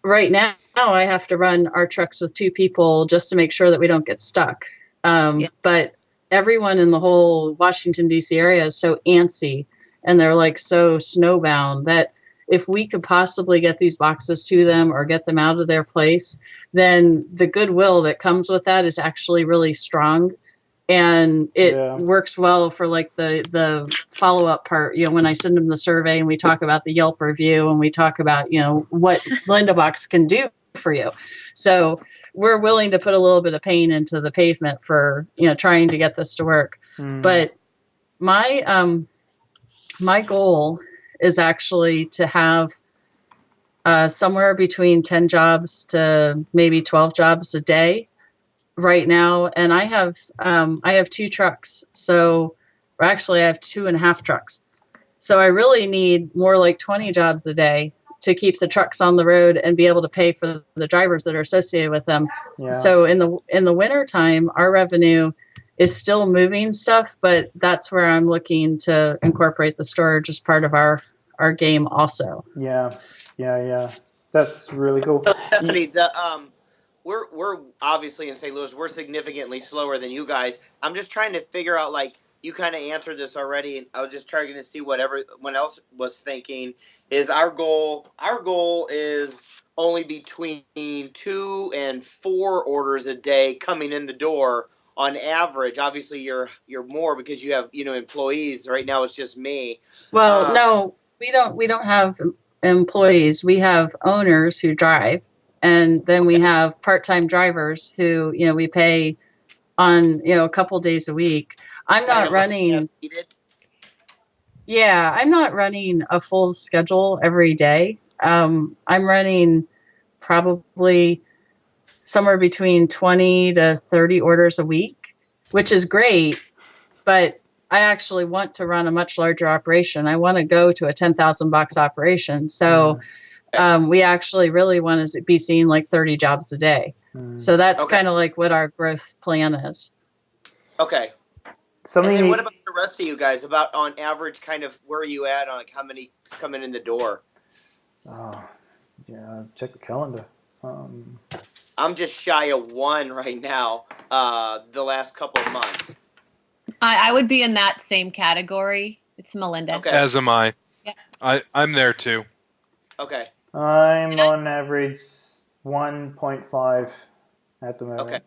Right now, I have to run our trucks with 2 people just to make sure that we don't get stuck. But everyone in the whole Washington, D.C. area is so antsy, and they're like so snowbound that if we could possibly get these boxes to them or get them out of their place, then the goodwill that comes with that is actually really strong. And it works well for like the follow-up part, when I send them the survey and we talk about the Yelp review and we talk about, what Lindabox can do for you. So we're willing to put a little bit of pain into the pavement for, trying to get this to work. But my goal is actually to have somewhere between 10 jobs to maybe 12 jobs a day right now. And I have 2 trucks. So actually I have 2.5 trucks. So I really need more like 20 jobs a day to keep the trucks on the road and be able to pay for the drivers that are associated with them. Yeah. So in the winter time, our revenue is still moving stuff, but that's where I'm looking to incorporate the storage as part of our game also. Yeah. That's really cool. So Stephanie, we're obviously in St. Louis. We're significantly slower than you guys. I'm just trying to figure out, like, you kind of answered this already, and I was just trying to see what everyone else was thinking. Is our goal is only between 2 and 4 orders a day coming in the door on average. Obviously, you're more because you have employees. Right now, it's just me. Well, no, we don't have employees. We have owners who drive, and then we have part-time drivers who we pay on a couple days a week. I'm not running. Yeah, I'm not running a full schedule every day. I'm running probably somewhere between 20 to 30 orders a week, which is great. But I actually want to run a much larger operation. I want to go to a 10,000 box operation. So we actually really want to be seeing like 30 jobs a day. So that's kind of like what our growth plan is. Okay. And then what about the rest of you guys? About on average, kind of where are you at on like how many coming in the door? Check the calendar. I'm just shy of 1 right now. The last couple of months. I would be in that same category. It's Melinda. Okay. As am I. Yeah. I'm there too. Okay. I'm on average 1.5 at the moment.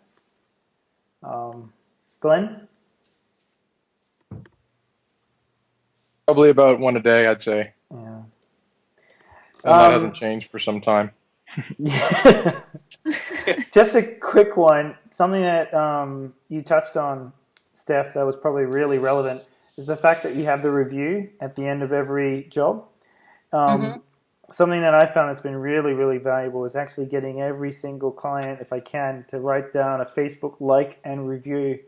Okay. Glenn? Probably about one a day, I'd say. Yeah. And that hasn't changed for some time. Just a quick one. Something that you touched on, Steph, that was probably really relevant is the fact that you have the review at the end of every job. Something that I found that's been really, really valuable is actually getting every single client, if I can, to write down a Facebook like and review,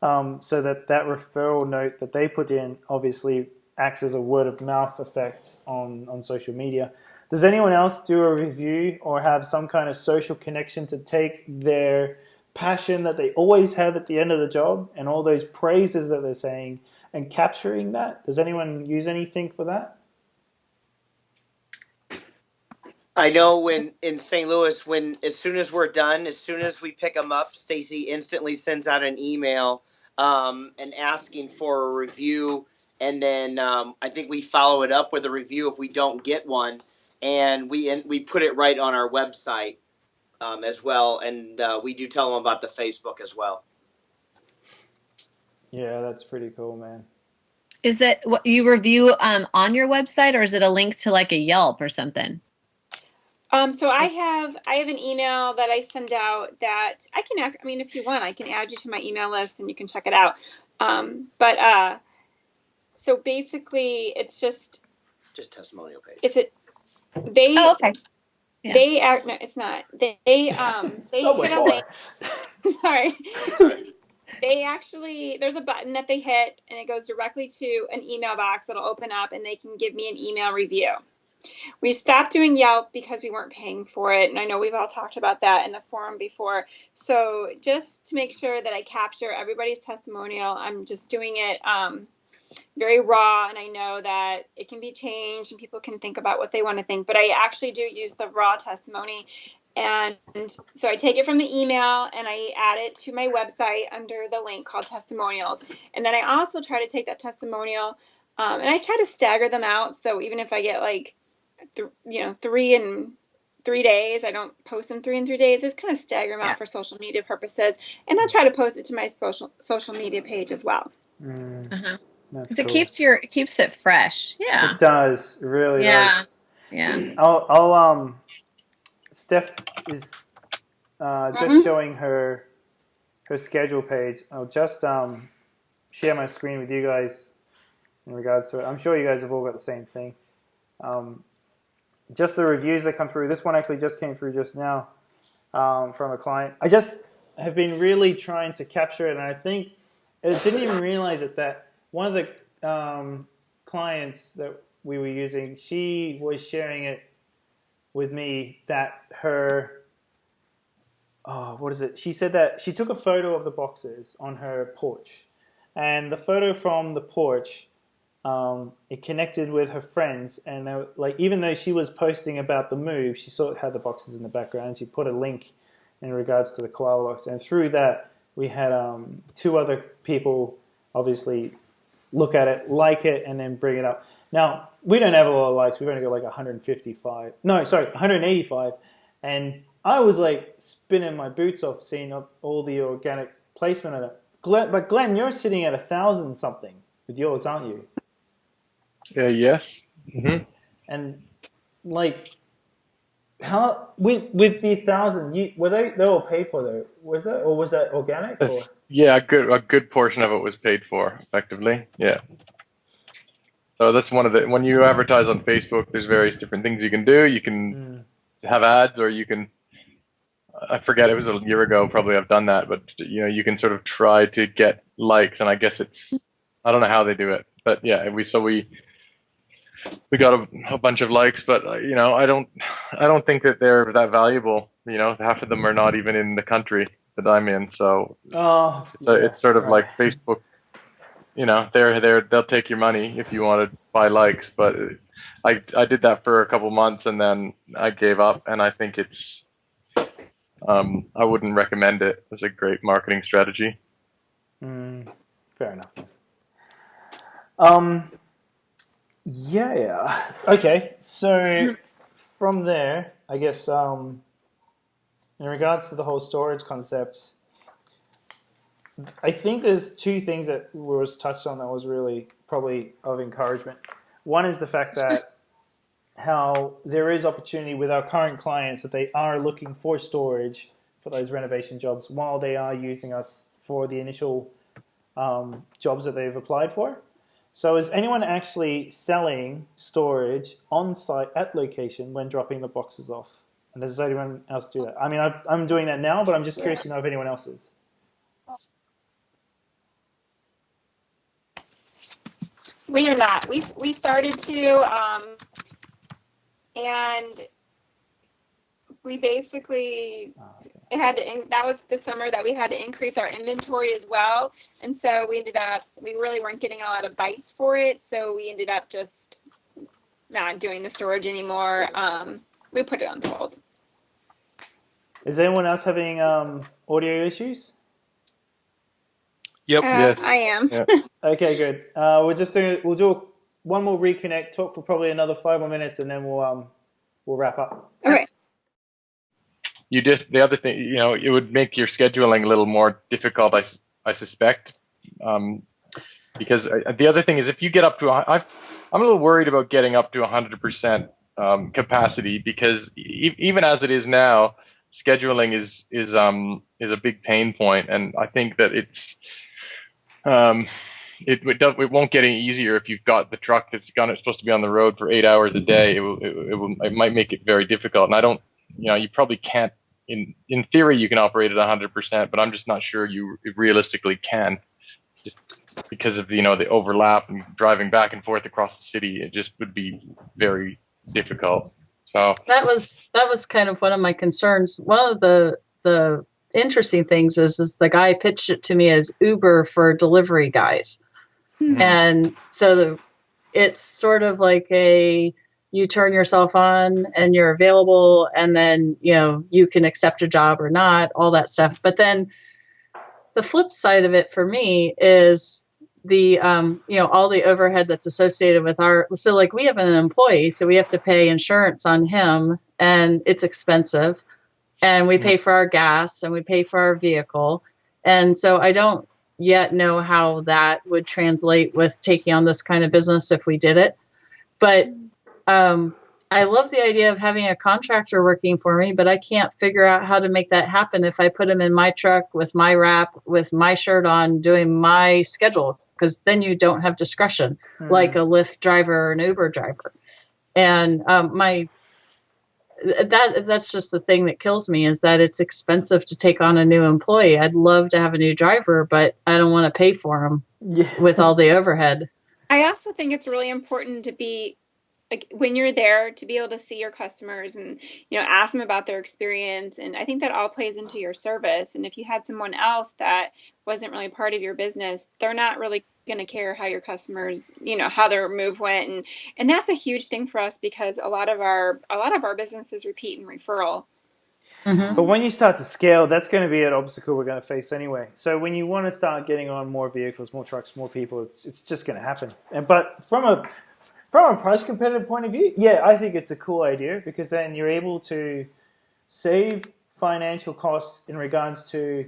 so that referral note that they put in obviously acts as a word of mouth effect on social media. Does anyone else do a review or have some kind of social connection to take their passion that they always have at the end of the job and all those praises that they're saying and capturing that? Does anyone use anything for that? I know when in St. Louis, as soon as we're done, as soon as we pick them up, Stacy instantly sends out an email and asking for a review. And then I think we follow it up with a review if we don't get one. And we put it right on our website as well. And we do tell them about the Facebook as well. Yeah, that's pretty cool, man. Is that what you review on your website, or is it a link to like a Yelp or something? So I have an email that I send out that I can, I mean, if you want, I can add you to my email list and you can check it out. So basically it's just testimonial page. Okay. Yeah. They act, no, it's not. They hit a link. Sorry. They actually, there's a button that they hit and it goes directly to an email box that'll open up and they can give me an email review. We stopped doing Yelp because we weren't paying for it, and I know we've all talked about that in the forum before. So just to make sure that I capture everybody's testimonial, I'm just doing it very raw, and I know that it can be changed and people can think about what they want to think, but I actually do use the raw testimony. And so I take it from the email and I add it to my website under the link called testimonials. And then I also try to take that testimonial and I try to stagger them out. So even if I get like 3 in 3 days, I don't post them 3 in 3 days. Just kind of stagger them out for social media purposes, and I'll try to post it to my social media page as well. Because it keeps it fresh. Yeah, it does. It really does. Yeah. I'll Steph is just showing her schedule page. I'll just share my screen with you guys in regards to it. I'm sure you guys have all got the same thing. Just the reviews that come through. This one actually just came through just now from a client. I just have been really trying to capture it, and I think I didn't even realize it that one of the clients that we were using, she was sharing it with me that her, she said that she took a photo of the boxes on her porch, and the photo from the porch, it connected with her friends, and they were, like, even though she was posting about the move, she saw it had the boxes in the background, and she put a link in regards to the koala box, and through that we had 2 other people obviously look at it, like it, and then bring it up. Now, we don't have a lot of likes. We've only got like 185, and I was like spinning my boots off seeing all the organic placement of it. But Glenn, you're sitting at 1,000 something with yours, aren't you? Yes. Mm-hmm. And like, how with the 1,000, were they all paid for though? Was that, or was that organic? Or? Yeah, a good portion of it was paid for, effectively. Yeah. So that's one of the, when you advertise on Facebook, there's various different things you can do. You can have ads, or you can, I forget, it was a year ago probably I've done that, but you can sort of try to get likes, and I guess I don't know how they do it, but yeah, we got a bunch of likes, but I don't think that they're that valuable. Half of them are not even in the country that I'm in, so it's sort of like Facebook. They'll take your money if you want to buy likes, but I did that for a couple months and then I gave up, and I think it's I wouldn't recommend it as a great marketing strategy. Fair Fair enough. Yeah. Okay. So from there, I guess in regards to the whole storage concept, I think there's two things that was touched on that was really probably of encouragement. One is the fact that how there is opportunity with our current clients that they are looking for storage for those renovation jobs while they are using us for the initial jobs that they've applied for. So is anyone actually selling storage on site at location when dropping the boxes off? And does anyone else do that? I mean, I'm doing that now, but I'm just curious to know if anyone else is. We are not. We started to, and we basically that was the summer that we had to increase our inventory as well, and so we really weren't getting a lot of bites for it, so we ended up just not doing the storage anymore. We put it on hold. Is anyone else having audio issues? Yep. Yes. I am. Yeah. Okay, good. We'll do one more reconnect, talk for probably another 5 more minutes, and then we'll wrap up. Okay. The other thing, it would make your scheduling a little more difficult, I suspect, because the other thing is if you get up to, I'm a little worried about getting up to 100% capacity, because even as it is now, scheduling is a big pain point, and I think that it won't get any easier if you've got the truck that's supposed to be on the road for 8 hours a day. It might make it very difficult, and you probably can't. In theory, you can operate at 100%, but I'm just not sure you realistically can, just because of the overlap and driving back and forth across the city. It just would be very difficult. So that was kind of one of my concerns. One of the interesting things is the guy pitched it to me as Uber for delivery guys. Mm-hmm. And so it's sort of like you turn yourself on and you're available, and then, you can accept a job or not, all that stuff. But then the flip side of it for me is the, all the overhead that's associated with so like we have an employee, so we have to pay insurance on him, and it's expensive, and we pay for our gas and we pay for our vehicle. And so I don't yet know how that would translate with taking on this kind of business if we did it. But I love the idea of having a contractor working for me, but I can't figure out how to make that happen if I put him in my truck with my wrap, with my shirt on, doing my schedule, because then you don't have discretion like a Lyft driver or an Uber driver. And that's just the thing that kills me, is that it's expensive to take on a new employee. I'd love to have a new driver, but I don't want to pay for him with all the overhead. I also think it's really important to be, like, when you're there, to be able to see your customers and, ask them about their experience. And I think that all plays into your service. And if you had someone else that wasn't really part of your business, they're not really going to care how your customers, how their move went. And that's a huge thing for us, because a lot of our business is repeat and referral. Mm-hmm. But when you start to scale, that's going to be an obstacle we're going to face anyway. So when you want to start getting on more vehicles, more trucks, more people, it's just going to happen. But from a price competitive point of view, yeah, I think it's a cool idea, because then you're able to save financial costs in regards to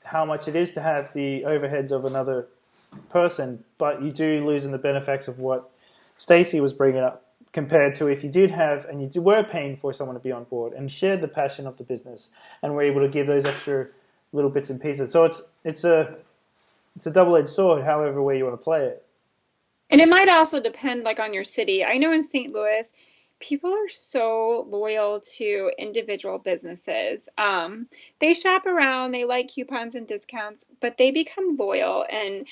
how much it is to have the overheads of another person, but you do lose in the benefits of what Stacey was bringing up, compared to if you did have, and you were paying for someone to be on board and shared the passion of the business and were able to give those extra little bits and pieces. So it's a double-edged sword, however way you want to play it. And it might also depend, like, on your city. I know in St. Louis, people are so loyal to individual businesses. They shop around, they like coupons and discounts, but they become loyal and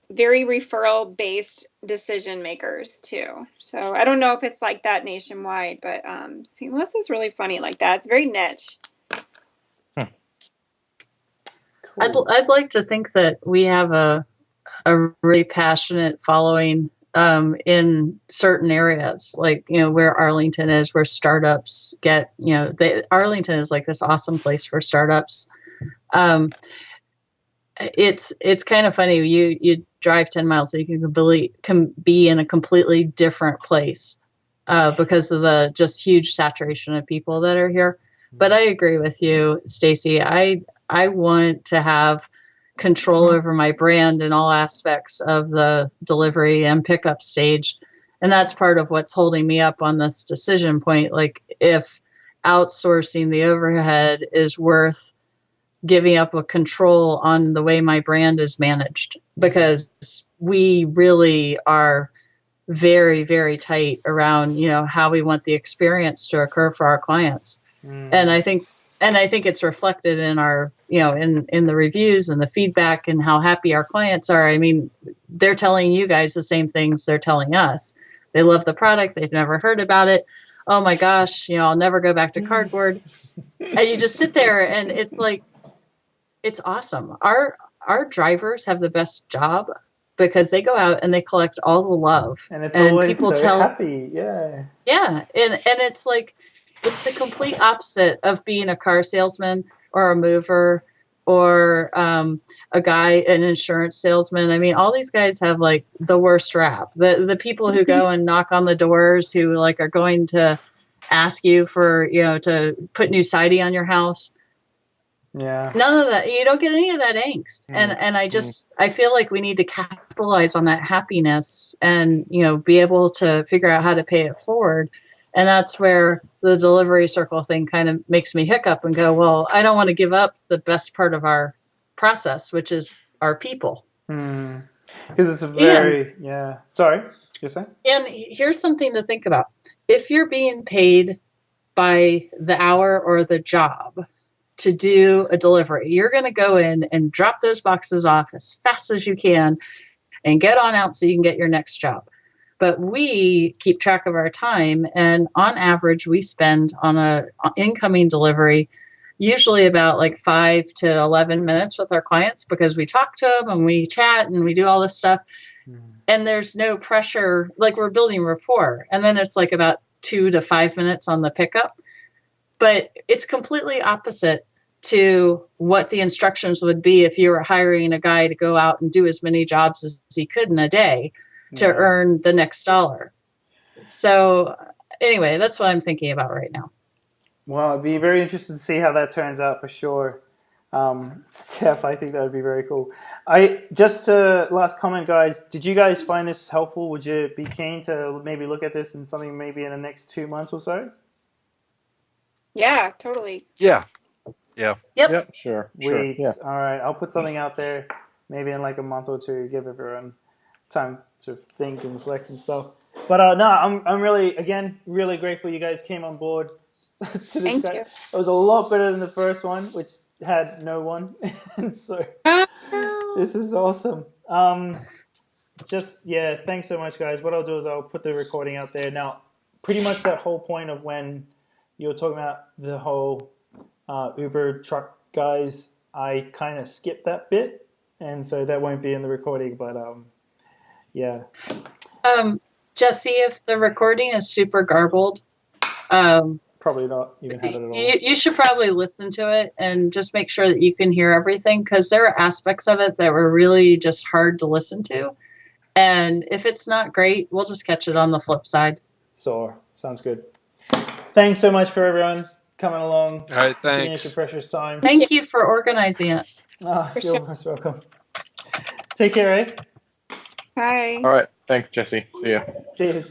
very referral-based decision makers too. So I don't know if it's like that nationwide, but St. Louis is really funny like that. It's very niche. Cool. I'd like to think that we have a really passionate following in certain areas, like, where Arlington is, where startups get, Arlington is like this awesome place for startups. it's kind of funny. You drive 10 miles so you can be in a completely different place because of the just huge saturation of people that are here. But I agree with you, Stacy. I want to have control over my brand in all aspects of the delivery and pickup stage. And that's part of what's holding me up on this decision point. Like, if outsourcing the overhead is worth giving up a control on the way my brand is managed, because we really are very, very tight around, how we want the experience to occur for our clients. And I think it's reflected in our, in the reviews and the feedback and how happy our clients are. I mean, they're telling you guys the same things they're telling us. They love the product. They've never heard about it. Oh my gosh, I'll never go back to cardboard. And you just sit there and it's like, it's awesome. Our drivers have the best job because they go out and they collect all the love. And it's always people so happy. Yeah. Yeah. And it's like, it's the complete opposite of being a car salesman or a mover or a guy, an insurance salesman. I mean, all these guys have like the worst rap. The people who go and knock on the doors, who like are going to ask you for, to put new siding on your house. Yeah. None of that. You don't get any of that angst. And I feel like we need to capitalize on that happiness and, be able to figure out how to pay it forward. And that's where the delivery circle thing kind of makes me hiccup and go, well, I don't want to give up the best part of our process, which is our people. Because it's a very, Sorry, you're saying? And here's something to think about. If you're being paid by the hour or the job to do a delivery, you're going to go in and drop those boxes off as fast as you can and get on out so you can get your next job. But we keep track of our time, and on average, we spend on a incoming delivery usually about like 5 to 11 minutes with our clients, because we talk to them and we chat and we do all this stuff. And there's no pressure, like we're building rapport. And then it's like about 2 to 5 minutes on the pickup. But it's completely opposite to what the instructions would be if you were hiring a guy to go out and do as many jobs as he could in a day to earn the next dollar. So anyway, that's what I'm thinking about right now. Well, I'd be very interested to see how that turns out for sure. Steph, I think that would be very cool. Last comment, guys, did you guys find this helpful? Would you be keen to maybe look at this in something maybe in the next 2 months or so? Yeah, totally. Yeah. Yep. Sure. Sweet. Yeah. All right. I'll put something out there maybe in like a month or two, give everyone time to think and reflect and stuff. But I'm really grateful you guys came on board to this. Thank you. It was a lot better than the first one, which had no one. And so this is awesome. Thanks so much, guys. What I'll do is I'll put the recording out there. Now, pretty much that whole point of when you were talking about the whole Uber truck guys, I kind of skipped that bit, and so that won't be in the recording, but yeah. Jesse, if the recording is super garbled, probably not even have it at all. You should probably listen to it and just make sure that you can hear everything, because there are aspects of it that were really just hard to listen to. And if it's not great, we'll just catch it on the flip side. So, sounds good. Thanks so much for everyone coming along. All right, thanks. Giving us your precious time. Thank you for organizing it. You're most welcome. Take care, eh? Bye. All right. Thanks, Jesse. See ya. See you.